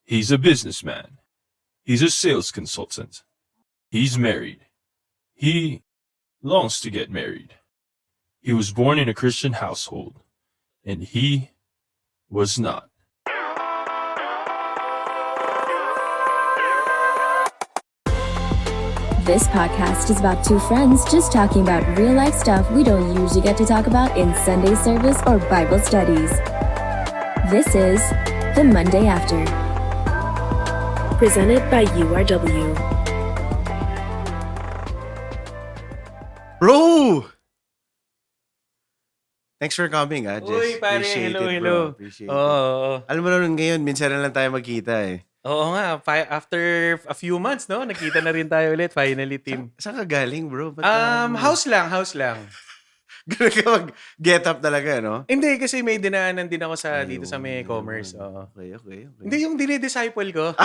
He's a businessman. He's a sales consultant. He's married. He longs to get married. He was born in a Christian household, and he was not. This podcast is about two friends just talking about real life stuff we don't usually get to talk about in Sunday service or Bible studies. This is The Monday After. Presented by URW. Bro! Thanks for coming, Jess. Uy, pare, Appreciate hello, it, hello. bro. Appreciate it. Oo. Alam mo naman ngayon, minsan na lang tayo magkita eh. Oo nga, after a few months, no? Nakita na rin tayo ulit, finally, team. Saan ka galing, bro? Ba't House lang. Ganun ka mag-get up talaga, no? Hindi, kasi may dinaanan din ako dito sa may commerce. Oo. Okay. Hindi yung dinidisciple ko.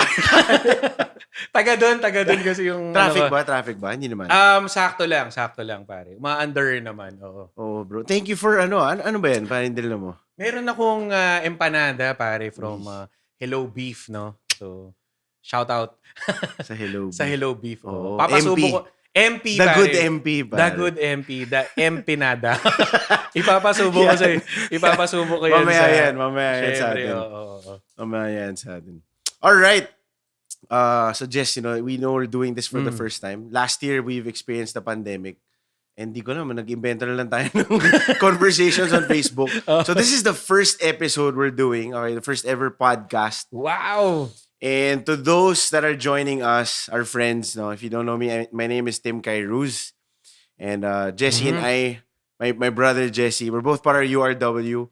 taga doon kasi yung... Traffic ba? Hindi naman. Sakto lang, pare. Ma-under naman, oo. Oh, bro. Thank you for ano ba yan? Panindil mo? Meron akong empanada, pare, from Hello Beef, no? So, shout out Sa Hello sa Beef. Hello Beef. Oo. Papasubo MP. ko. MP, The pare. good MP, pare. The good MP. The empanada. Ipapasubo ko sa'yo. Ipapasubo ko yan Mamaya sa... yan sa Syempre, atin. oo. Mamaya yan sa atin. Alright. So Jess, we know we're doing this for the first time. Last year, we've experienced the pandemic. And di ko naman, nag-invento na lang tayo ng conversations on Facebook. So this is the first episode we're doing. Okay, the first ever podcast. Wow! And to those that are joining us, our friends, no, if you don't know me, my name is Tim Kairuz. And Jesse and I, my brother Jesse, we're both part of URW.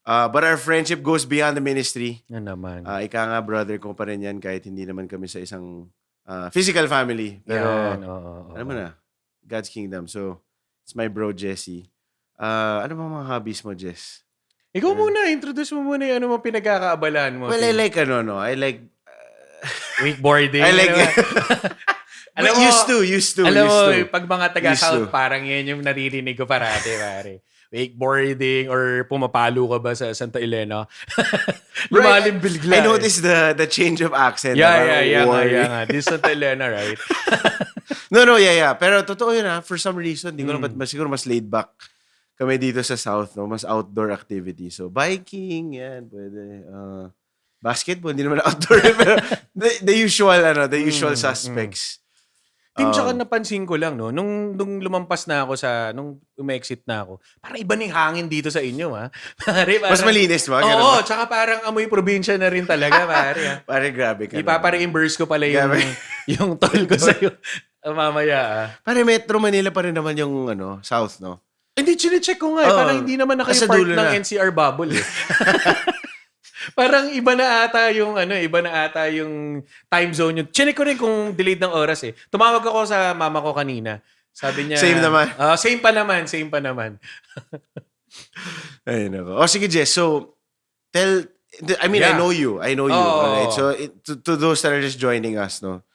But our friendship goes beyond the ministry. Yan naman. Ika nga brother ko pa rin yan kahit hindi naman kami sa isang physical family. Pero Yan, oo. alam mo na, God's kingdom. So, it's my bro Jesse. Ano ba mga hobbies mo, Jess? Ikaw muna, introduce mo muna yung ano mo pinagkakaabalan mo. Well, I like I like wakeboarding. I like Alam mo, used to. Alam mo, pag mga taga-South, Used to. parang yan yung naririnig ko parati, pare. Wakeboarding or pumapalo ka ba sa Santa Elena? Lumalim bigla. I noticed the change of accent. Yeah, nga. This Santa Elena, right? No, yeah. Pero totoo yun For some reason, di ko na siguro mas laid back kami dito sa South, no? Mas outdoor activity. So, biking, yan, pwede. Basketball, hindi naman outdoor. Pero the usual suspects. Team, tsaka napansin ko lang, no? Nung lumampas na ako nung umexit na ako, parang iba ng hangin dito sa inyo, ha? Pare, Mas malinis ba? Ganun Oo, ba? tsaka parang amoy probinsya na rin talaga, pare. Ha? Pare, grabe ka. Ipapa-reimburse ko pala yung toll ko sa'yo mamaya, ha? Pare, Metro Manila pa rin naman yung South, no? Hindi, chinecheck ko nga, eh. Parang hindi naman Sa part dulo ng na. NCR bubble, eh. Parang iba na ata yung time zone yun. Chinek ko rin kung delayed ng oras eh. Tumawag ako sa mama ko kanina. Sabi niya... Same naman. Same pa naman. Ay, nako. Sige, Jess. So, I know you. Oh. Alright? So, to those that are just joining us, no?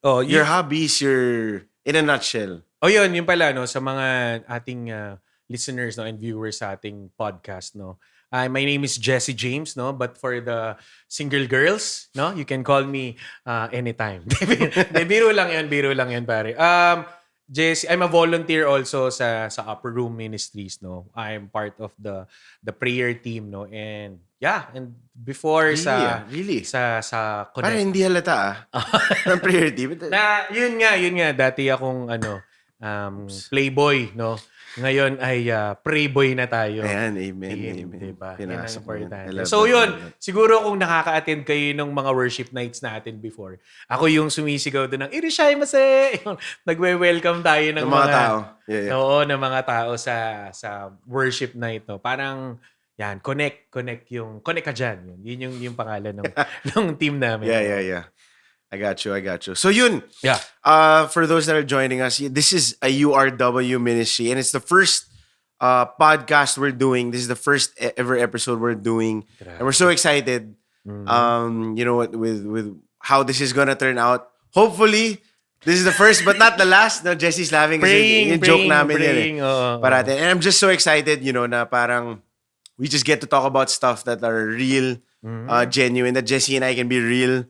Oh, Your hobbies, in a nutshell. yun pala, no? Sa mga ating listeners, no, and viewers sa ating podcast, no? My name is Jesse James, no? But for the single girls, no? You can call me anytime. Biro lang yun, pare. Jesse, I'm a volunteer also sa Upper Room Ministries, no? I'm part of the prayer team, no? And before Really? sa Connect. Parang hindi halata ng prayer team. Yun nga, dati akong playboy, no? Ngayon ay prayboy na tayo. Ayan, amen. Diba? Pinasok mo. Importante. So yun, siguro kung nakaka-attend kayo ng mga worship nights natin before, ako yung sumisigaw doon ng Irishai Mase! Nagwe-welcome tayo ng mga tao. Yeah. Oo, ng mga tao sa worship night. No? Parang, yan, connect ka dyan. Yun yung pangalan ng team namin. Yeah. I got you. So yun. Yeah. For those that are joining us, this is a URW ministry and it's the first podcast we're doing. This is the first ever episode we're doing. And we're so excited. With how this is gonna turn out. Hopefully, this is the first but not the last. No, Jesse's laughing kasi yung joke namin yan Parate. And I'm just so excited, na parang we just get to talk about stuff that are real, genuine. That Jesse and I can be real,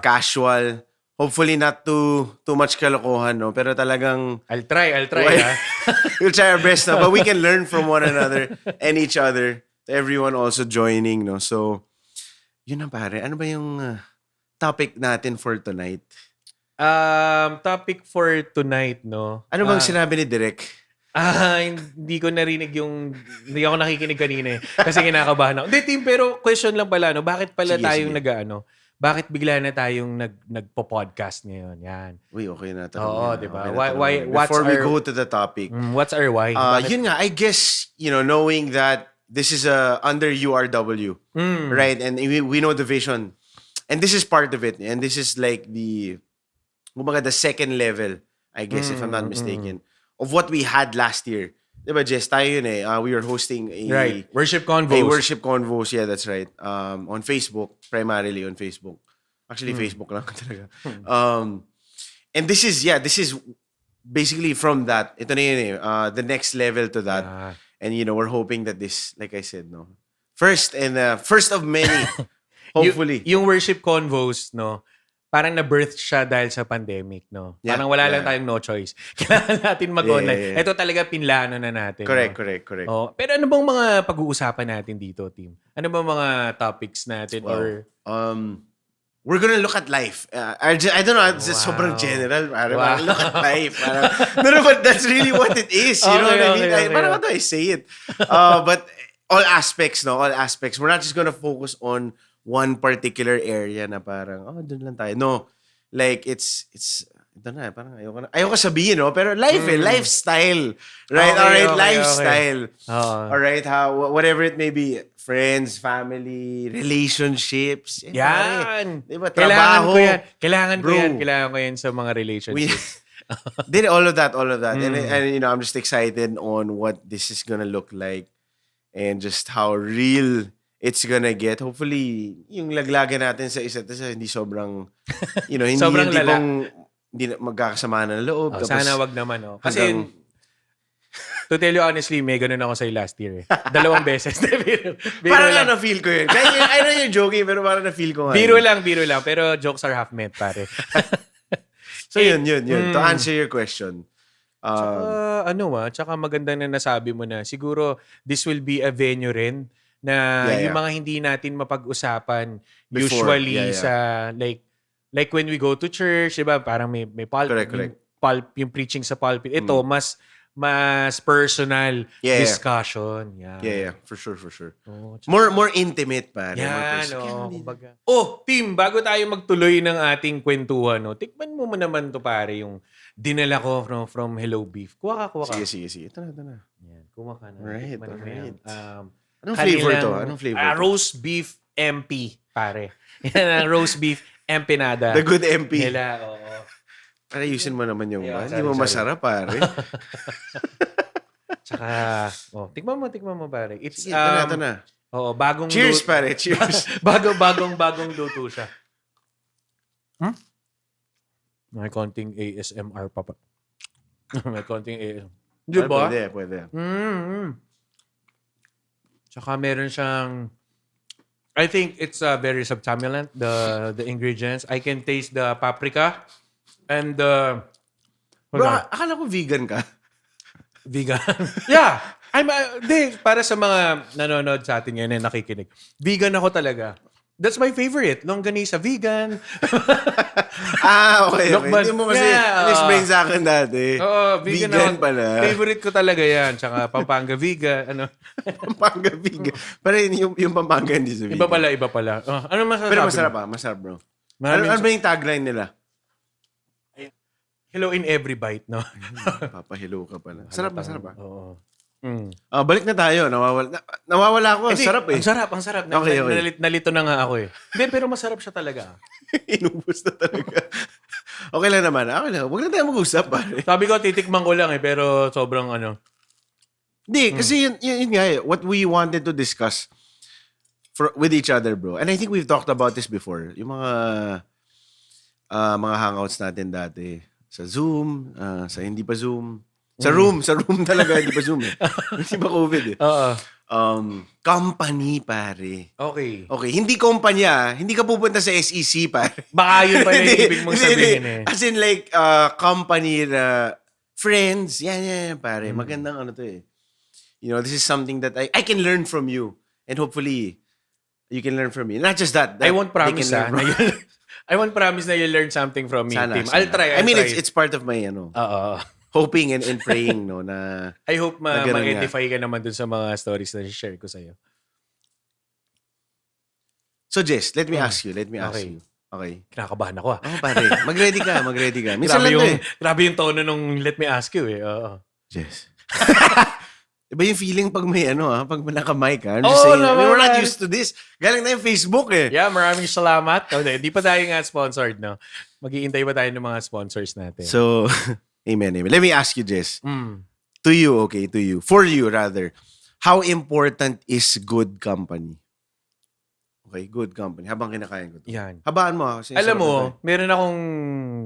casual. Hopefully not too much kalokohan, no? Pero talagang I'll try, ha? we'll try our best, no? But we can learn from one another and each other. Everyone also joining, no? So, yun na pare. Ano ba yung topic natin for tonight? Topic for tonight, no? Ano bang sinabi ni Direk? Hindi ko narinig hindi ako nakikinig kanina eh. Kasi kinakabahan ako. Hindi, team, pero question lang pala, no? Bakit pala Sige, tayong sige. bakit bigla na tayong nagpo-podcast ngayon? Yan. Uy, okay na. Oo, di ba? Okay na Why, Before we go to the topic, what's our why? Bakit? yun nga, I guess, knowing that this is under URW, right? And we know the vision. And this is part of it. And this is like the second level, I guess, if I'm not mistaken, of what we had last year. Diba, Jess? Tayo yun eh. We were hosting a Worship Convos. worship convos. Yeah, that's right. On Facebook, primarily on Facebook. Actually, Facebook lang talaga. And this is basically from that. Ito na yun eh. The next level to that. And we're hoping that this, like I said, no, first of many, hopefully. Yung Worship Convos, no, parang na-birth siya dahil sa pandemic, no? Yeah, parang wala lang tayong no choice. Kailangan natin mag-online. Yeah. Ito talaga pinlano na natin. Correct. Oh, pero ano bang mga pag-uusapan natin dito, team? Ano bang mga topics natin? Wow. We're gonna look at life. I don't know, it's just sobrang general. Parang look at life. No, but that's really what it is. You know what I mean? Parang how do I say it? But all aspects, no? All aspects. We're not just gonna focus on one particular area na parang, dun lang tayo. No. Like, it's ito na, parang ayoko sabihin, no? Pero life lifestyle. Right? Alright, lifestyle. Alright, whatever it may be, friends, family, relationships. Yan! Diba? Trabaho. Kailangan ko yan sa mga relationships. Did all of that. And I'm just excited on what this is gonna look like and just how real it's gonna get. Hopefully, yung laglagan natin sa isa't isa, hindi sobrang, hindi Sobrang yung lala. hindi magkakasama ng loob. Tapos, Sana wag naman, no? Kasi, to tell you honestly, may ganun ako sa'yo last year eh. 2 beses. biro parang lang. na-feel ko yun. I know you're joking, pero parang na-feel ko nga. Biro lang. Pero jokes are half meant, pare. So yun. To answer your question. Tsaka maganda na nasabi mo na siguro this will be a venue rin na yung mga hindi natin mapag-usapan Before. usually sa like when we go to church, diba? Parang may Correct. yung preaching sa pulpit. Ito mas personal discussion. Yeah, for sure. Oh, More intimate, pare. yan, kumbaga. Team, bago tayo magtuloy ng ating kwentuhan, tikman mo naman to pare, yung dinala ko from Hello Beef. Kuha ka. Sige. Ito na. Yan, kuha ka na. Alright. Tikman mo yan. Anong flavor to? Roast beef Empi, pare. Yan ang roast beef empanada. The good MP. Nila, oo. Para ayusin mo naman yung Yeah, hindi mo masarap, pare. Tsaka, tikman mo, pare. It's, Sige, ito na. Oo, bagong Cheers, pare. Cheers. bagong luto siya. May konting ASMR pa. May konting ASMR. Di ba? Pwede. Tsaka meron siyang, I think it's very subtamulant, the ingredients. I can taste the paprika and the... Bro, akala ko vegan ka. Vegan? Yeah! Para sa mga nanonood sa atin ngayon na nakikinig. Vegan ako talaga. That's my favorite. Longganisa, vegan. Okay. Hindi mo kasi explain sa akin dati. Oo, vegan pala. Favorite ko talaga yan. Tsaka Pampanga vegan. Pampanga vegan. Pero yung Pampanga hindi sa vegan. Iba pala. Ano masasabi? Pero masarap bro. Ano ba yung tagline nila? Hello in every bite, no? Papahilo ka pala. Masarap. Oo. Balik na tayo. Nawawala ako. Sarap eh. Ang sarap. Okay. Nalito na nga ako eh. Hindi, pero masarap siya talaga. Inubos na talaga. Okay lang naman. Okay lang. Huwag na tayo mag-usap, pare. Sabi ko, titikman ko lang eh, pero sobrang Hindi, kasi yun nga eh. What we wanted to discuss with each other, bro. And I think we've talked about this before. Yung mga hangouts natin dati. Sa Zoom, sa hindi pa Zoom. Sa room talaga, hindi pa Zoom eh. Hindi pa COVID eh. Company, pare. Okay. Okay, hindi kumpanya. Hindi ka pupunta sa SEC, pare. Baka yun pala yung ibig mong Hindi, sabihin hindi. eh. As in like, company na friends. Yan, pare. Magandang ano to eh. You know, this is something that I can learn from you. And hopefully, you can learn from me. Not just that. I won't they promise can learn na from- I won't promise na you'll learn something from me, Sana, Tim. sana. I'll try. I mean, it's part of my, Oo. hoping and praying, no, na... I hope Na ganun nga. ma-edify ka naman dun sa mga stories na share ko sa'yo. So, Jess, let me ask you. Okay. Okay. Kinakabahan ako Oh, pare. Mag-ready ka. Minsan Grabe lang to eh. grabe yung tono nung let me ask you eh. Oo. Jess. Iba yung feeling pag may pag naka-mic ha. I'm Oo just saying, naman, we're not man. used to this. Galing na yung Facebook eh. Yeah, maraming salamat. Hindi pa tayo nga sponsored, no? Mag-iintay pa tayo ng mga sponsors natin. So, amen. Let me ask you, Jess. Mm. To you. For you, rather. How important is good company? Okay, good company. Habang kinakain ko to. Yan. Habaan mo ha. Kasi Alam sarap mo, na to meron akong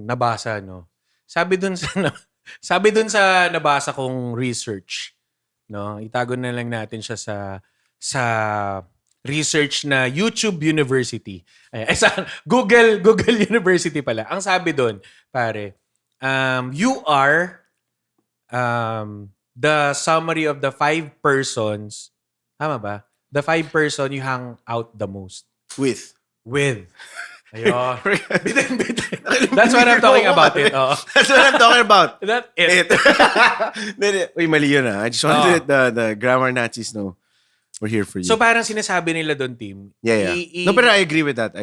nabasa, no? Sabi dun sa nabasa kong research, no? Itago na lang natin siya sa research na YouTube University. Sa Google University pala. Ang sabi doon, pare, you are the summary of the 5 persons, tama ba? The 5 person you hang out the most With. Ayun. Bitin. That's what I'm talking about it. Oh. That's what I'm talking about. That's it. Uy, mali yun ha. I just wanted to let the grammar Nazis know we're here for you. So parang sinasabi nila doon, Tim. Yeah. No, pero I agree with that.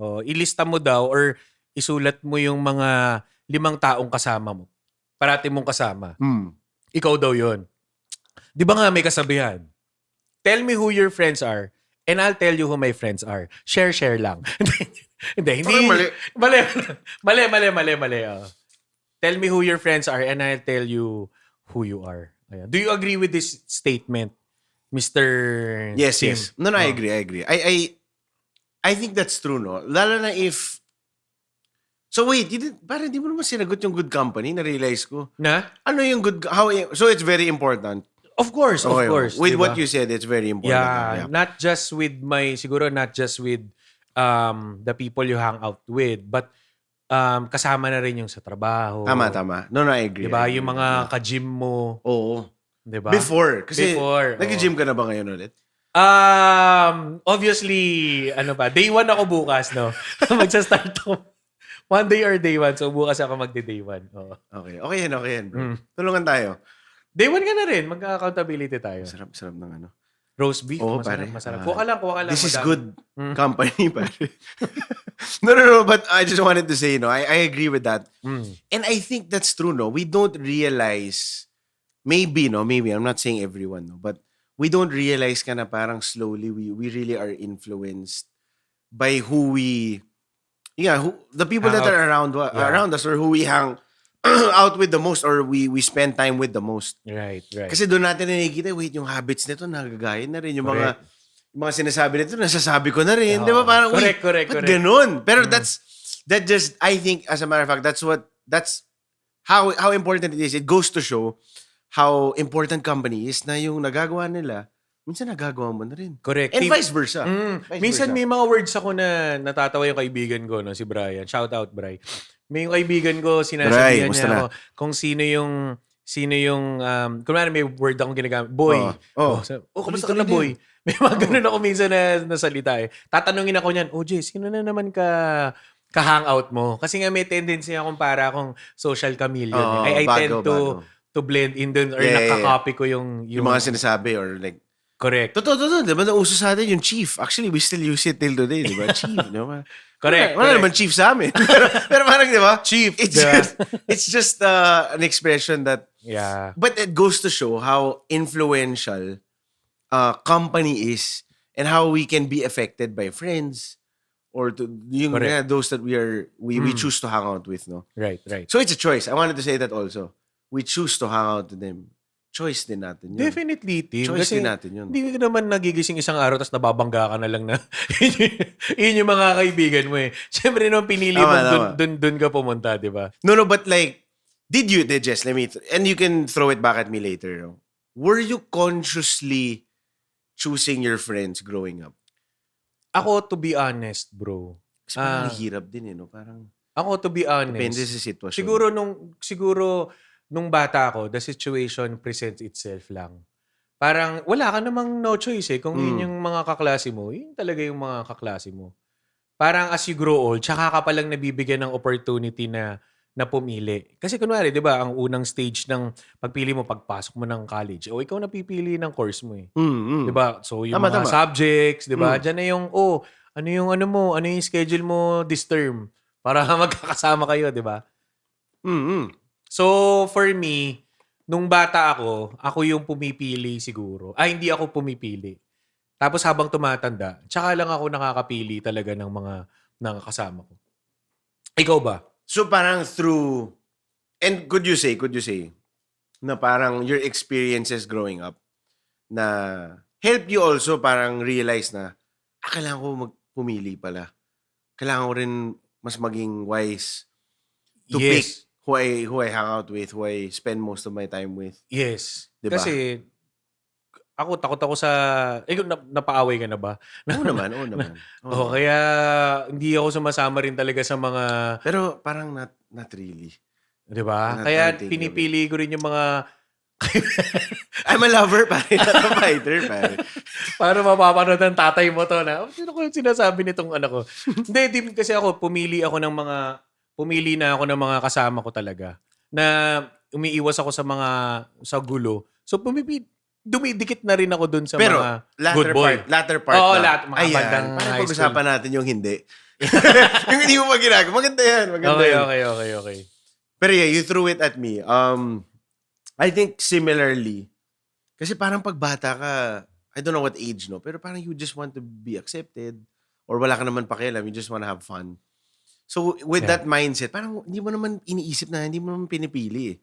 Oh, ilista mo daw or isulat mo yung mga 5 taong kasama mo. Parati mong kasama. Ikaw daw yun. Di ba nga may kasabihan? Tell me who your friends are and I'll tell you who my friends are. Share lang. Hindi. Mali. Oh. Tell me who your friends are and I'll tell you who you are. Ayan. Do you agree with this statement, Mr. Yes, Tim? yes. No, I agree. I think that's true, no? Lalo na if... So wait, parang di mo naman sinagot yung good company, na-realize ko. Na? Ano yung good... So it's very important. Of course. With diba? what you said, it's very important. Yeah, not just with the people you hang out with, but kasama na rin yung sa trabaho. Tama. No, I agree. Diba? Yung mga ka-gym mo. Oo. Diba? Before. Kasi Before, nag-gym ka na ba ngayon ulit? Obviously, day 1 ako bukas, no? Magsa-start ako. One day or day 1. So, bukas ako magde-day 1. Oo. Okay yan, bro. Tulungan tayo. Day 1 ka na rin. Mag-accountability tayo. Sarap ng Roast beef. Oo, masarap. pare. Kuha ka lang. This is madami. good company, pare. No, but I just wanted to say, I agree with that. And I think that's true, no? We don't realize, maybe, I'm not saying everyone, no? But we don't realize ka na parang slowly, we really are influenced by who we, the people that are around us or who we hang out with the most or we spend time with the most. Right. Kasi doon natin nakikita, wait, yung habits nito, nagagaya na rin. Yung mga sinasabi nito, nasasabi ko na rin. Di ba? Parang, correct. Ganun. Pero that just, I think, as a matter of fact, that's how important it is. It goes to show how important company is na yung nagagawa nila, minsan nagagawa mo na rin. Correct. And vice versa. Minsan may mga words ako na natatawa yung kaibigan ko, no, si Brian. Shout out, Brian. May yung kaibigan ko, sinasabihan niya ako kung sino yung kunwari may word akong ginagamit, boy. Kamusta ka na, boy? May mga ganun ako minsan na salita eh. Tatanungin ako niyan, Jay, sino na naman ka-hangout mo? Kasi nga may tendency akong para akong social chameleon. I tend to blend in dun or nakaka-copy ko yung mga sinasabi or like, correct. Totoo. Diba nauso sa atin yung chief? Actually, we still use it till today, di ba? Chief, di ba? Correct. Wala naman chief sa amin. pero parang, di ba? Chief. It's just an expression that... Yeah. But it goes to show how influential company is and how we can be affected by friends or those that we choose to hang out with, no? Right. So it's a choice. I wanted to say that also. We choose to hang out with them. Choice din natin yun. Definitely, Tim. Choice Kasi din natin yun. Hindi ka naman nagigising isang araw tapos nababangga ka na lang na yun yung mga kaibigan mo eh. Siyempre naman pinili mo dun ka pumunta, di ba? No, but like, Jess, and you can throw it back at me later. No? Were you consciously choosing your friends growing up? Ako, to be honest, bro. Kasi parang hirap din no? Parang Ako, to be depende honest, sa sitwasyon. siguro nung bata ako, the situation presents itself lang. Parang wala ka namang no choice Kung yun yung mga kaklase mo, yun talaga yung mga kaklase mo. Parang as you grow old, tsaka ka palang nabibigyan ng opportunity na pumili. Kasi kunwari, di ba, ang unang stage ng pagpili mo, pagpasok mo ng college, ikaw napipili ng course mo Di ba? So, yung mga Tama. subjects, di ba? Diyan na yung, ano yung schedule mo this term? Para magkakasama kayo, di ba? So, for me, nung bata ako yung pumipili siguro. Hindi ako pumipili. Tapos habang tumatanda, tsaka lang ako nakakapili talaga ng mga kasama ko. Ikaw ba? So parang through, and could you say, na parang your experiences growing up, na help you also parang realize na, kailangan ko pumili pala. Kailangan ko rin mas maging wise to pick who I hang out with, who I spend most of my time with. Yes. Diba? Kasi, takot ako sa... napaaway ka na ba? Oo naman. Kaya hindi ako sumasama rin talaga sa mga... Pero parang not really. Diba? Not Kaya taking pinipili ko rin yung mga... I'm a lover, pare. Not a fighter, pare. Para mapapanood ng tatay mo to na, sino ko yung sinasabi nitong anak ko? Hindi, kasi ako, pumili na ako ng mga kasama ko talaga. Na umiiwas ako sa gulo. So, dumidikit na rin ako dun sa Pero, mga good boy. latter part Oo, na. mga bandang parang high school. pag-usapan natin yung hindi. Yung hindi mo pa ginagawa. Maganda yan. Okay. Pero yeah, you threw it at me. I think similarly, kasi parang pag bata ka, I don't know what age, no? Pero parang you just want to be accepted or wala ka naman pakialam, you just want to have fun. So with that mindset, parang hindi mo naman iniisip na, hindi mo naman pinipili.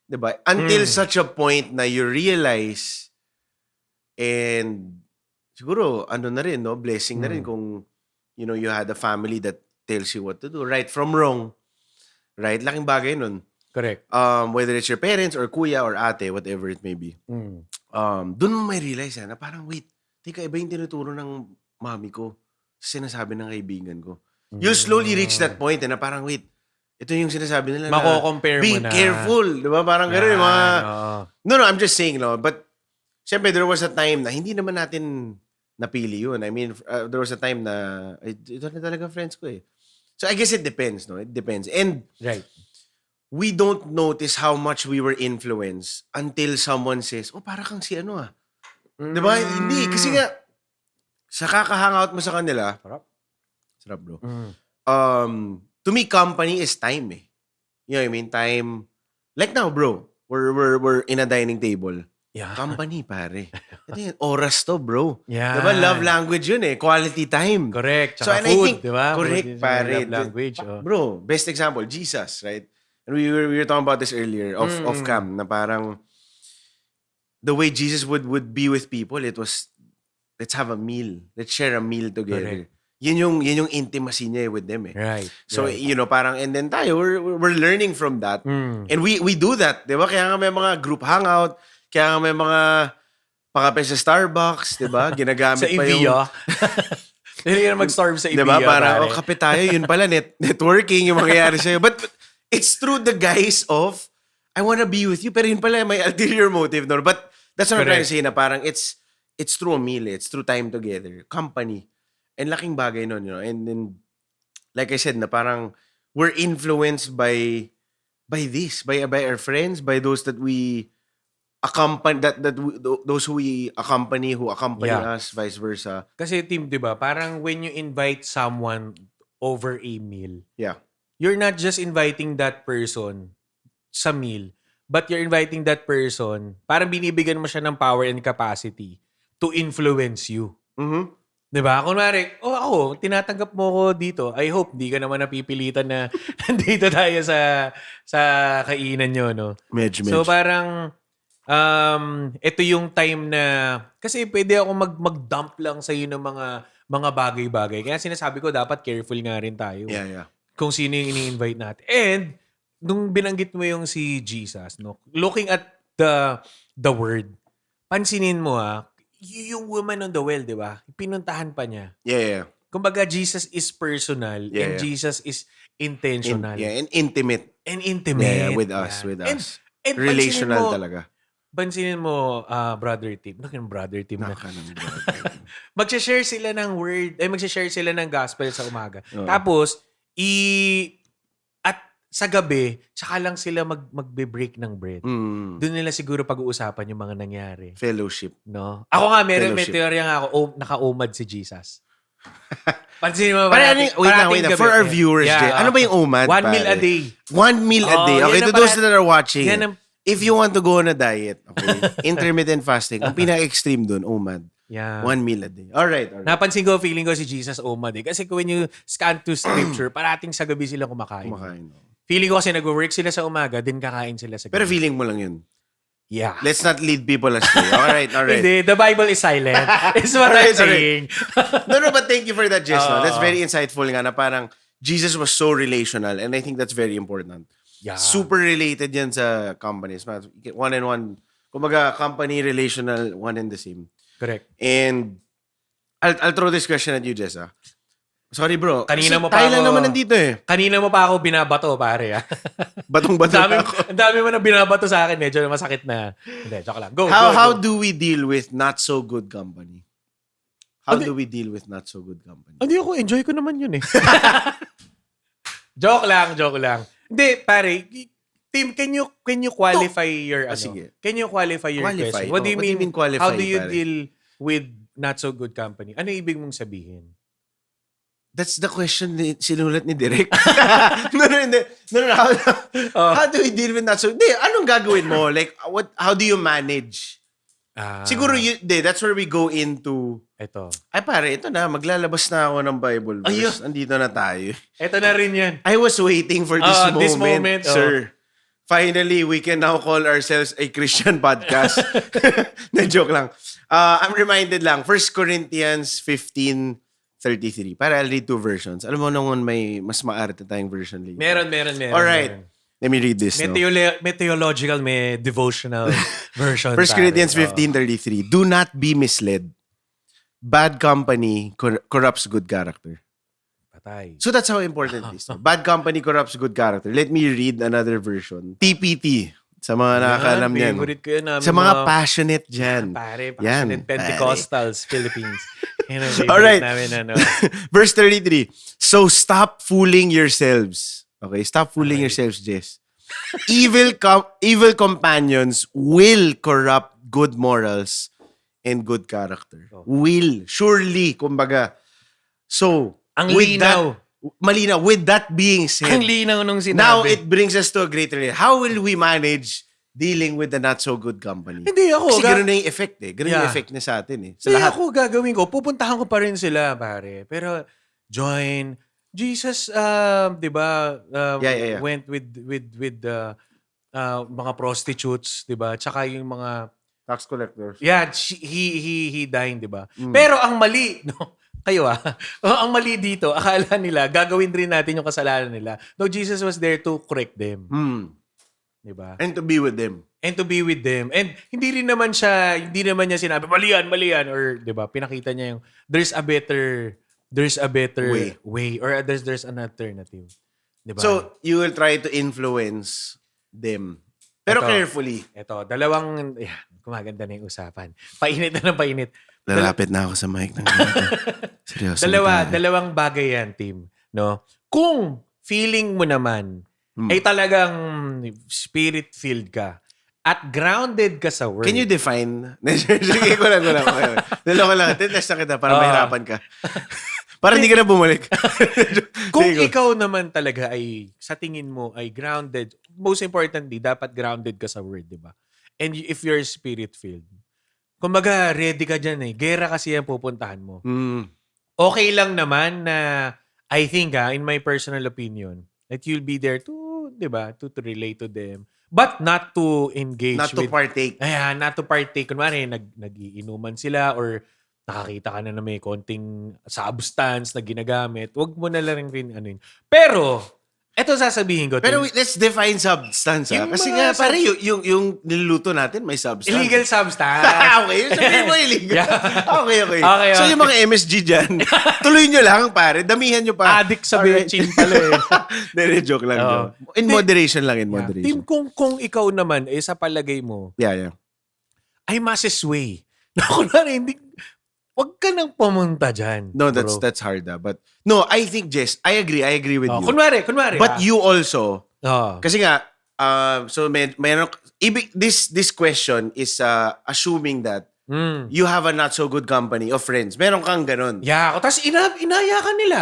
Diba? Until such a point na you realize and siguro, na rin, no? Blessing na rin kung, you had a family that tells you what to do. Right from wrong. Right? Laking bagay nun. Correct. Whether it's your parents or kuya or ate, whatever it may be. Doon mo may realize na parang, wait, teka, iba yung tinuturo ng mami ko sa sinasabi ng kaibigan ko. You'll slowly reach that point na parang, wait, ito yung sinasabi nila Mako-compare be mo na. careful. Diba? Parang gano'n yung mga... No, I'm just saying, no? But, syempre, there was a time na hindi naman natin napili yun. I mean, there was a time na, ito na talaga friends ko So, I guess it depends, no? It depends. And, right. We don't notice how much we were influenced until someone says, para kang si ano Diba? Hindi. Kasi nga, sa kaka-hangout mo sa kanila, sarap bro. To me, company is time You know what I mean? Time. Like now, bro, we're in a dining table. Yeah. Company, pare. Ito yun, oras to, bro. Yeah. Diba? Love language yun Quality time. Correct. So, Tsaka and I food, think, diba? correct, Food pare. love language. Bro, best example, Jesus, right? And we were talking about this earlier, off cam, na parang, the way Jesus would be with people, it was, let's have a meal. Let's share a meal together. Correct. Yun yung intimacy niya with them Right. So, right. parang, and then tayo, we're learning from that. And we do that, di ba? Kaya nga may mga group hangout, kaya nga may mga pakape sa Starbucks, di ba? Ginagamit sa pa yung... Hindi ka na mag-starve sa Evia. Di ba? Parang, kape tayo, yun pala, networking yung mangyayari sa'yo. But it's through the guise of, I wanna be with you, pero yun pala, may ulterior motive, no? But that's what I'm trying to say, na parang, it's through a meal, it's through time together, company. And laking bagay nun, and then, like I said, na parang, we're influenced by this, by our friends, by those that we accompany, those who we accompany, who accompany us, vice versa. Kasi team, di ba, parang when you invite someone over a meal, you're not just inviting that person sa meal, but you're inviting that person, parang binibigyan mo siya ng power and capacity to influence you. Diba? Kunwari, ako, tinatanggap mo ko dito. I hope di ka naman napipilitan na nandito tayo sa kainan nyo, no? Medyo. So parang, ito yung time na, kasi pwede ako mag-dump lang sa'yo ng mga bagay-bagay. Kaya sinasabi ko, dapat careful nga rin tayo. Yeah. Kung sino yung ini-invite natin. And, nung binanggit mo yung si Jesus, no? Looking at the word, pansinin mo yung woman on the well, di ba? Pinuntahan pa niya. Yeah. Kumbaga, Jesus is personal and Jesus is intentional. And intimate. And intimate. Yeah, with us. And Relational talaga. Pansinin mo, brother Tim. Brother Tim na. Ng brother. Magsha-share sila ng word, magsha-share sila ng gospel sa umaga. Tapos, at sa gabi, tsaka lang sila magbe-break ng bread. Doon nila siguro pag-uusapan yung mga nangyari. Fellowship. No? Ako nga, may teorya nga ako, naka-omad si Jesus. Pansinin mo, wait na. For our viewers, Jay, ano ba yung OMAD? 1 meal a day. 1 meal a day. Okay, to those that are watching, if you want to go on a diet, okay, intermittent fasting, ang pinaka-extreme dun, OMAD. Yeah. 1 meal a day. Alright. Napansin ko, feeling ko si Jesus OMAD eh. Kasi when you scan to scripture, parating sa gabi sila kumakain. Feeling ko kasi nag-work sila sa umaga, din kakain sila sa gabi. Pero feeling mo lang yun. Yeah. Let's not lead people astray. Alright. Hindi, the Bible is silent. It's what I'm saying. No, but thank you for that, Jess. That's very insightful nga na parang Jesus was so relational and I think that's very important. Yeah. Super related yan sa companies. One and one. Kumbaga, company, relational, one and the same. Correct. And I'll throw this question at you, Jess. Sorry, bro. Kanina mo tayo pa lang naman nandito eh. Kanina mo pa ako binabato, pare. Batong-bato na ako. Ang dami mo na binabato sa akin. Medyo masakit na. Hindi, joke lang. Go. How do we deal with not so good company? How do we deal with not so good company? Hindi ako. Enjoy ko naman yun eh. Joke lang. Hindi, pare. Tim, can you qualify your sige. Can you qualify your question? What do you mean qualify? How do you deal with not so good company? Ano ibig mong sabihin? That's the question sinulat ni Direk. No. How do we deal with not so... anong gagawin mo? Like, how do you manage? Siguro, that's where we go into... Ito. Ay pare, ito na. Maglalabas na ako ng Bible verse. Andito na tayo. Ito na rin yan. I was waiting for this moment, sir. Finally, we can now call ourselves a Christian podcast. Na-joke lang. I'm reminded lang, 1 Corinthians 15:33. Para I'll read 2 versions. Alam mo naman may mas maarte tayong version later. Meron. Alright. Let me read this. May theological, may devotional version. 1 Corinthians 15:33. Do not be misled. Bad company corrupts good character. Patay. So that's how important it is. Bad company corrupts good character. Let me read another version. TPT. Sa mga nakakalam niyan. Favorite ko yun. Sa mga passionate dyan. Pare, passionate Pentecostals, Philippines. Alright. Namin, Verse 33. So stop fooling yourselves. Okay, stop fooling yourselves, Jess. Evil companions will corrupt good morals and good character. Will. Surely, kumbaga. So, ang linaw. Malinaw. With that being said, ang linaw nung sinabi. Now, it brings us to a greater level. How will we manage dealing with the not so good company? Hindi ako. Kasi gano'n na yung effect eh. Gano'n yung effect niya sa atin eh. Sa Hindi lahat. ako gagawin ko. Pupuntahan ko pa rin sila, pare. Pero, join. Jesus, di ba, went with mga prostitutes, di ba? Tsaka yung mga tax collectors. Yeah, he dined, di ba? Pero ang mali, no? Kayo ang mali dito, akala nila, gagawin rin natin yung kasalanan nila. No, Jesus was there to correct them. Di ba? And to be with them. And hindi naman niya sinabi, malian, or di ba, pinakita niya yung, there's a better way or there's an alternative. Di ba? So, you will try to influence them. Pero carefully. Ito, gumaganda na yung usapan. Painit na ng painit. Lalapit na ako sa mic ng seryoso. Dalawang bagay yan, team. No? Kung feeling mo naman ay talagang spirit-filled ka at grounded ka sa word. Can you define? Sige ko lang. Dalawa lang. Test na kita para mahirapan ka. Para hindi ka na bumalik. Kung ikaw naman talaga ay sa tingin mo ay grounded, most importantly, dapat grounded ka sa word, di ba? And if you're spirit-filled, kumbaga, ready ka dyan eh. Gera kasi yan pupuntahan mo. Okay lang naman na, I think in my personal opinion, that you'll be there to, di ba, to relate to them. But not to engage not to partake. Ayan, not to partake. Kunwari, nag-iinuman sila or nakakita ka na may konting substance na ginagamit. Huwag mo na lang rin ano yun. Pero, Eto sasabihin ko. Pero Tim. let's define substance, Yung Kasi mga nga, pare, yung niluluto natin may substance. Illegal substance. Okay, sabihin mo illegal. Yeah. Okay. Okay, So okay. yung mga MSG dyan, tuloy nyo lang, pare. Damihan nyo pa. Addict sa Alright. bechin pala eh. Dere, joke lang. Oo. Joke. In moderation lang, in Yeah. moderation. Tim, kung ikaw naman, sa palagay mo, Yeah. ay masisway. Na kunwari, wag ka nang pumunta dyan. No, bro. that's hard. But no, I think, Jess, I agree with you. Kunwari. But you also, Oh. kasi nga, so this question is assuming that you have a not so good company of friends. Meron kang ganun. Yeah, tapos inaya ka nila.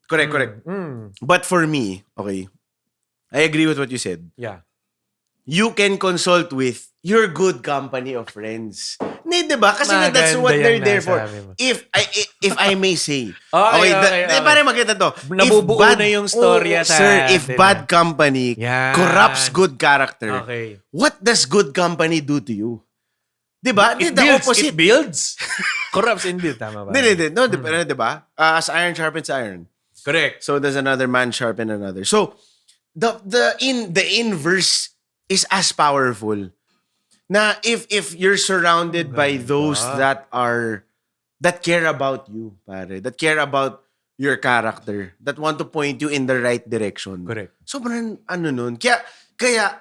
Correct. Mm. But for me, okay, I agree with what you said. Yeah. You can consult with your good company of friends. Hindi, diba? Kasi nga, that's Maganda what yung they're there for. nasabi mo. If I may say. Okay. Para magkita to. Nabubuo na yung storya sa Sir, if atin. bad company Yan. corrupts good character, Okay. what does good company do to you? Diba? It The builds. opposite. It builds. Corrupts and build. Tama ba? Hindi. No, diba? As iron sharpens iron. Correct. So does another man sharpen another. So the inverse is as powerful. Na if you're surrounded by those that care about you, pare, that care about your character, that want to point you in the right direction. Correct. Sobrang nun. Kaya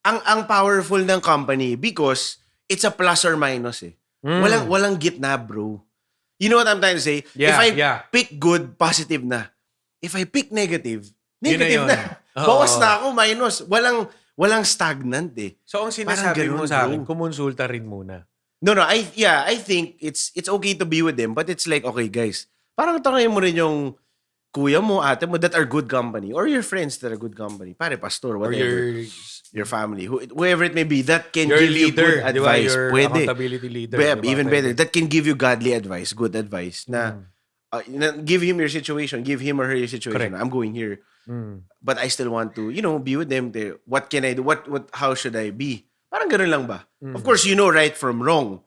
ang powerful ng company because it's a plus or minus eh. Walang gitna, bro. You know what I'm trying to say? Yeah, If I yeah. pick good, positive na. If I pick negative, Yun negative na yun. na. Oo. Bawas na ako, minus. Walang stagnant eh. So, ang sinasabi Parang mo ganun, sa akin, bro. kumonsulta rin muna. No, I think it's okay to be with them, but it's like, okay, guys, parang tanongin mo rin yung kuya mo, ate mo that are good company, or your friends that are good company, pare, pastor, Or whatever, your family, whoever it may be, that can your give you leader. good Di ba? advice. Your Pwede. accountability leader. Yeah, di ba? even Pwede. better. That can give you godly advice, good advice. Give him your situation, give him or her your situation. Correct. I'm going here, Mm. but I still want to, be with them. What can I do? How should I be? Parang ganun lang ba? Of course, you know right from wrong.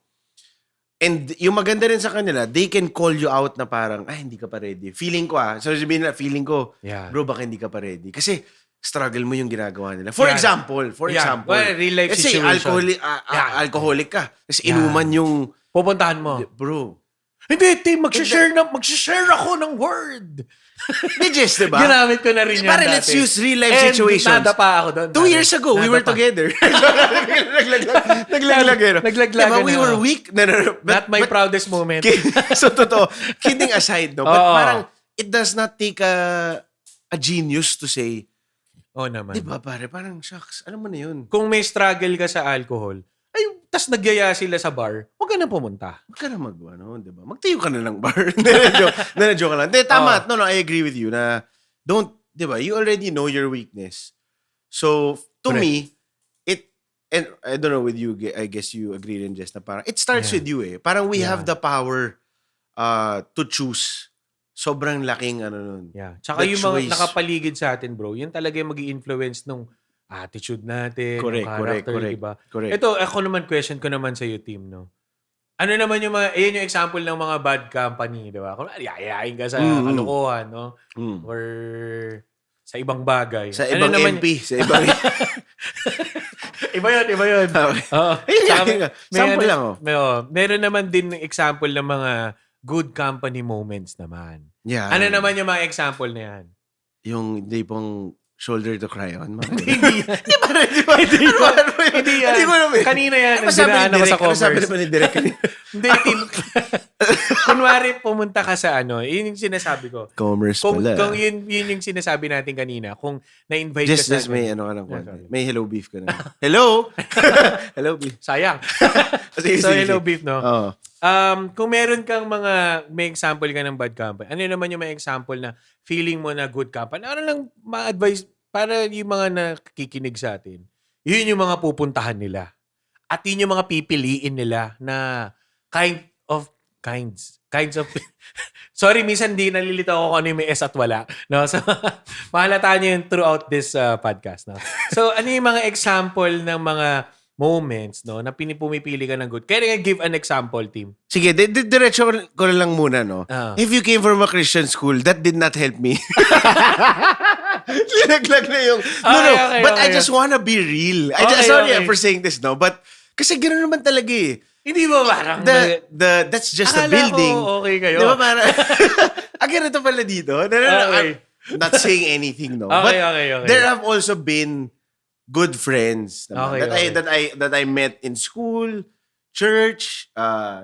And yung maganda rin sa kanila, they can call you out na parang, hindi ka pa ready. Feeling ko So sabihin na, feeling ko, Yeah. bro, baka hindi ka pa ready. Kasi struggle mo yung ginagawa nila. For Yeah. example, Well, real life let's say situation. alcoholic ka. Kasi Yeah. inuman yung, Pupuntahan mo. bro. Hindi, Tim, mag-share ako ng word. Bitches, diba? Ginamit ko na rin yan Para dati. let's use real life And situations. nadapa ako doon. 2 years ago, we were Nadapa. together. Naglaglag. Naglaglagan We na. were weak. No. Not my proudest moment. So, totoo. Kidding aside, no? But Oo. parang, it does not take a genius to say, Oo naman. di ba pare, parang, shucks, ano mo na yun? Kung may struggle ka sa alcohol, ay, tas nagyaya sila sa bar, huwag ka na pumunta. Huwag ka na di ba? Magtayo ka na ng bar. Joke lang. Hindi, tama. No, I agree with you na, di ba, you already know your weakness. So, to Correct. me, and I don't know with you, I guess you agree rin, Jess, na parang, it starts Yeah. with you eh. Parang we Yeah. have the power to choose. Sobrang laking nun. Yeah. Tsaka The yung mga choice. nakapaligid sa atin, bro, yun talaga yung mag-i-influence nung attitude natin, Correct, yung character, correct. diba? Correct. Ito, question ko naman sa iyo, team, no? Ano naman yung yung example ng mga bad company, di ba? Kung yayain ka sa kalokohan, no? Mm. Or sa ibang bagay. Sa Ano ibang naman- MP, sa ibang... Iba yun. Okay. Oo. Ayun Tsaka nga. Sample lang, oh. Meron naman din example ng mga good company moments naman. Yeah. Ano naman yung mga example na yan? Yung hindi pong shoulder to cry on. Hindi yan. Di ba? Hindi yan. Hindi ko alam eh. Kanina yan. Ano sabi ni dinaan ako Direk? sa Ano sabi covers. naman ni Direk? Hindi, team. Kunwari, pumunta ka sa yun yung sinasabi ko. Commerce Kung pala. yun yung sinasabi natin kanina, kung na-invite ka Just sa... may ano ka ng konti. sorry. May hello beef ka na. Hello? Hello beef. Sayang. Sige, So, sige, hello sige. beef, no? Oo. Kung meron kang may example ka ng bad company, ano naman yung may example na feeling mo na good company? Ano lang ma-advise para yung mga nakikinig sa atin? Yun yung mga pupuntahan nila. At yun yung mga pipiliin nila na kinds of sorry, minsan di nalilito ako kung ano yung may S at wala. No? So, mahalataan nyo yun throughout this podcast. No? So, ano yung mga example ng mga moments, no, na pumipili ka ng good. Kaya nga give an example, team. Sige, diretso ko na lang muna, no? Ah. If you came from a Christian school, that did not help me. Linaglag na yung... Okay, but okay. I just wanna be real. Sorry for saying this, no? But, kasi gano'n naman talaga eh. Hindi ba parang... That's just a Akala building. ko okay kayo. Di ba parang... ganito pala dito. Okay. I'm not saying anything, no? Okay, But okay. there have also been good friends naman, Okay, that I met in school, church,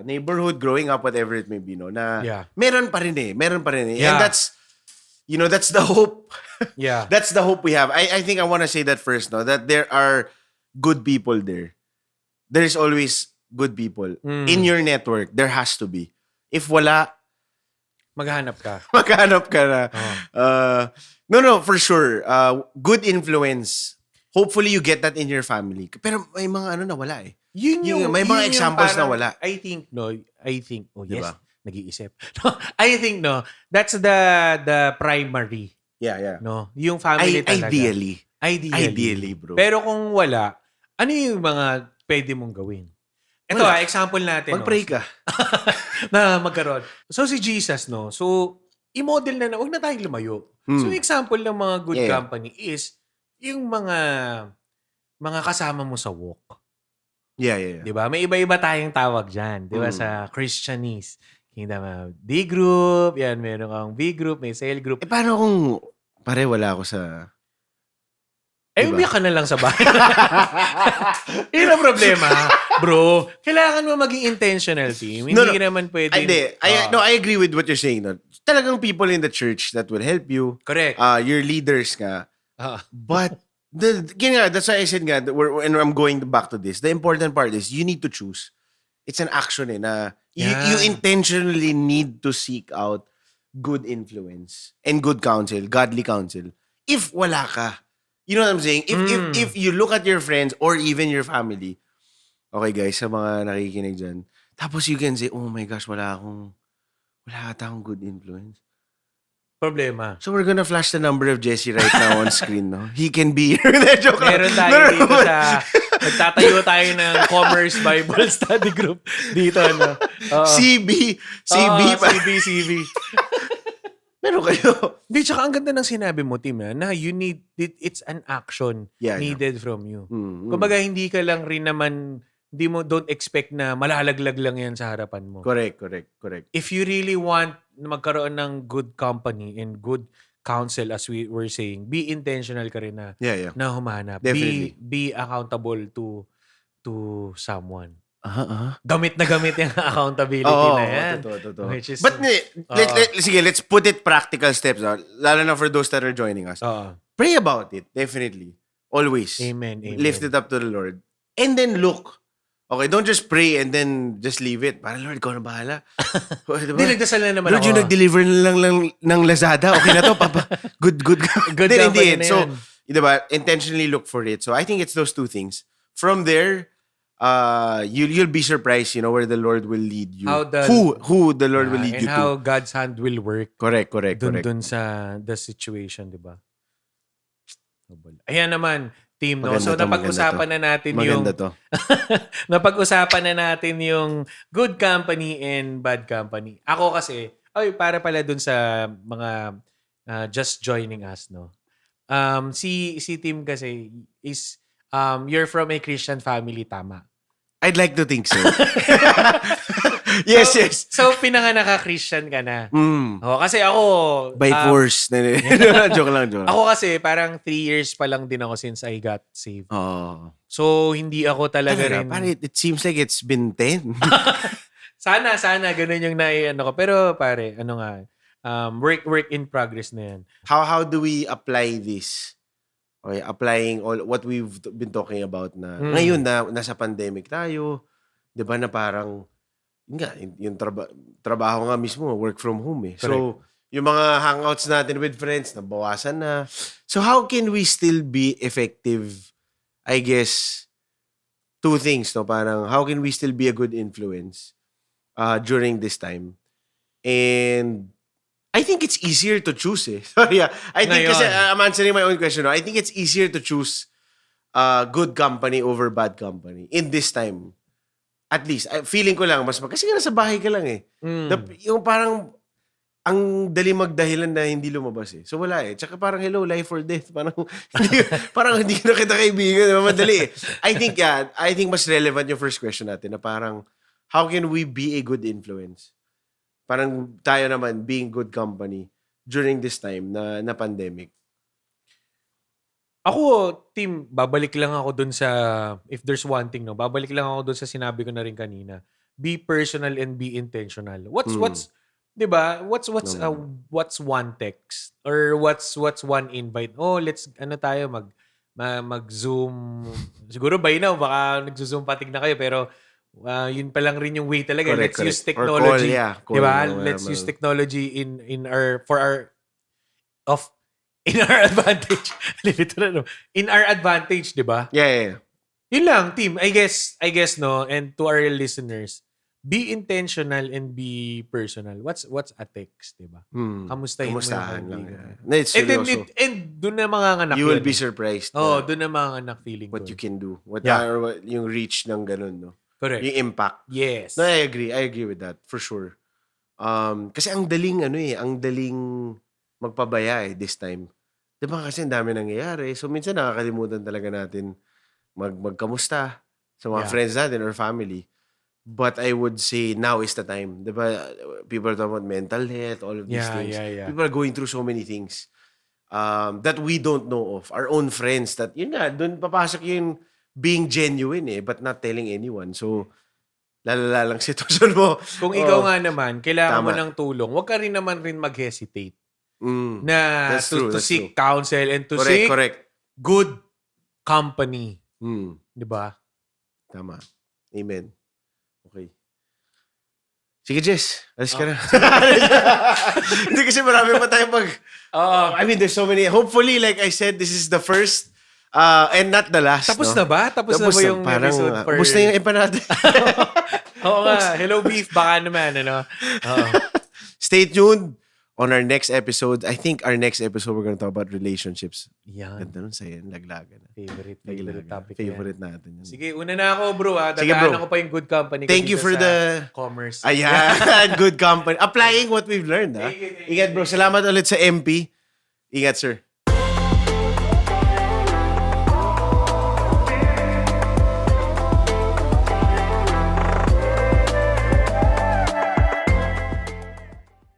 neighborhood, growing up, whatever it may be, no? Na meron pa rin eh. Yeah. And that's the hope. Yeah. That's the hope we have. I think I want to say that first, no? That there are good people there. There is always good people. In your network, there has to be. If wala, Maghanap ka. maghanap ka na. No, for sure. Good influence. Hopefully, you get that in your family. Pero may mga wala eh. May mga examples na wala. I think, oh yes, Diba? nag-iisip. I think, that's the primary. Yeah. No? Yung family talaga. Ideally, bro. Pero kung wala, ano yung mga pwede mong gawin? Ito example natin. Mag-pray ka. Na magkaroon. So si Jesus, no? So, i-model na huwag na tayong lumayo. So, example ng mga good company is yung mga kasama mo sa walk. Yeah. 'Di ba? May iba-iba tayong tawag diyan, 'di ba, sa Christianese. Kingdom D group, yan, meron kang B group, may cell group. Paano kung wala ako sa... Umiyak ka na lang sa bahay. Yun ang problema, bro. Kailangan mo maging intentional, team. Hindi ka naman pwede. I agree with what you're saying. No? Talagang people in the church that will help you. Correct. Your leaders nga. But, that's why I said nga, and I'm going back to this, the important part is you need to choose. It's an action na you intentionally need to seek out good influence and good counsel, godly counsel. If wala ka, you know what I'm saying? If you look at your friends or even your family, okay guys, sa mga nakikinig dyan, tapos you can say, oh my gosh, wala ata akong good influence. Problema. So we're gonna flash the number of Jesse right now on screen, no? He can be here. Joke lang. Meron tayo dito sa... Nagtatayo tayo ng Commerce Bible Study Group dito, no? CB CB. Pero kayo. Hindi, tsaka ang ganda ng sinabi mo, Tim, na it's an action needed from you. Kumbaga, hindi ka lang rin naman, don't expect na malalaglag lang yan sa harapan mo. Correct. If you really want na magkaroon ng good company and good counsel, as we were saying, be intentional ka rin na humanap. Definitely. Be accountable to someone. Gamit na gamit yung accountability na yan. Totoo. Which is, But let's put it practical steps. Lalo na for those that are joining us. Pray about it, definitely. Always. Amen. Lift it up to the Lord. And then look. Okay, don't just pray and then just leave it. Parang, Lord, ikaw na bahala. Hindi, nagdasal na naman Lord, ako. yung nag-deliver na lang ng Lazada. Okay na to, Papa. Good. Good company na So, yan. diba, intentionally look for it. So, I think it's those two things. From there, you'll be surprised, where the Lord will lead you. Who the Lord will lead you and how to. God's hand will work. Correct. Dun sa the situation, di ba? Ayan naman, team, no? Maganda So, napag-usapan na natin yung... Maganda to. napag-usapan na natin yung good company and bad company. Ako kasi, para pala dun sa mga just joining us, no? Si Tim kasi is... you're from a Christian family, tama? I'd like to think so. Yes. So, pinanganak ka Christian ka na. Kasi ako... By force. Joke lang. Ako kasi, parang 3 years pa lang din ako since I got saved. So, hindi ako talaga rin... It seems like it's been 10. Sana, ganun yung ko. Pero, pare, work in progress na yan. How do we apply this? Okay, applying all what we've been talking about na ngayon na nasa pandemic tayo, 'di ba, na parang yung trabaho nga mismo, work from home eh. Correct. So, yung mga hangouts natin with friends nabawasan na. So how can we still be effective? I guess two things, no? Parang how can we still be a good influence during this time? And I think it's easier to choose eh. Sorry I think kasi I'm answering my own question. No? I think it's easier to choose good company over bad company in this time. At least, feeling ko lang, kasi nga nasa bahay ka lang eh. Yung parang, ang dali magdahilan na hindi lumabas eh. So wala eh. Tsaka parang hello, life or death. Parang hindi na kita kaibigan. Diba? Madali eh. I think mas relevant yung first question natin na parang, how can we be a good influence? Parang tayo naman, being good company during this time na pandemic. Ako, team, babalik lang ako dun sa, if there's one thing, no, babalik lang ako dun sa sinabi ko na rin kanina. Be personal and be intentional. What's 'di ba? What's one text or what's one invite? Oh, let's tayo mag-Zoom. Siguro by now baka nagzo-Zoom patig na kayo pero yun pa lang rin yung way talaga. Correct, Let's use correct. Or call, technology. yeah. Call, 'Di ba? no, Let's use technology in our advantage. Lito na, no? In our advantage, 'di ba? Yeah. Yun lang, team. I guess no, and to our listeners, be intentional and be personal. What's a text, 'di ba? Kamustahin mo yung lang. kaibigan. No, it's seryoso. And doon na mga anak You will be surprised. doon na mga anak feeling what ko. you can do. What Yeah. yung reach ng ganun, no? Correct. Yung impact. Yes. No, I agree with that for sure. Kasi ang daling magpabaya this time. 'Di ba kasi ang dami nangyayari. So minsan nakakalimutan talaga natin magkamusta sa mga friends natin or family. But I would say now is the time. Diba? People are talking about mental health, all of these things. Yeah. People are going through so many things that we don't know of. Our own friends that, yun nga, dun papasok yung being genuine but not telling anyone. So, lalala lang sitwasyon mo. Kung ikaw nga naman, kailangan mo Tama. ng tulong, huwag ka rin naman mag-hesitate na That's true, to that's seek true. counsel and to seek Correct. good company. Di ba? Tama. Amen. Okay. Sige, Jess. Alis ka na. Hindi kasi marami pa tayo I mean, there's so many. Hopefully, like I said, this is the first and not the last. Tapos no? na ba? Tapos na ba yung parang, episode for... Tapos na yung empanada. Oo nga. Hello, beef. Baka naman, ano? Stay tuned on our next episode. I think our next episode, we're gonna talk about relationships. Yan. Ganda nun sa'yo. Laglagan. Favorite topic Favorite natin. Yan. Sige, una na ako, bro. Sige, Dadaanan bro. ko pa yung good company. ko Thank you dito for sa the- commerce. Ayan. Good company. Applying what we've learned. Ha? Thank you. Ingat, bro. Salamat ulit sa Empi. Ingat, sir.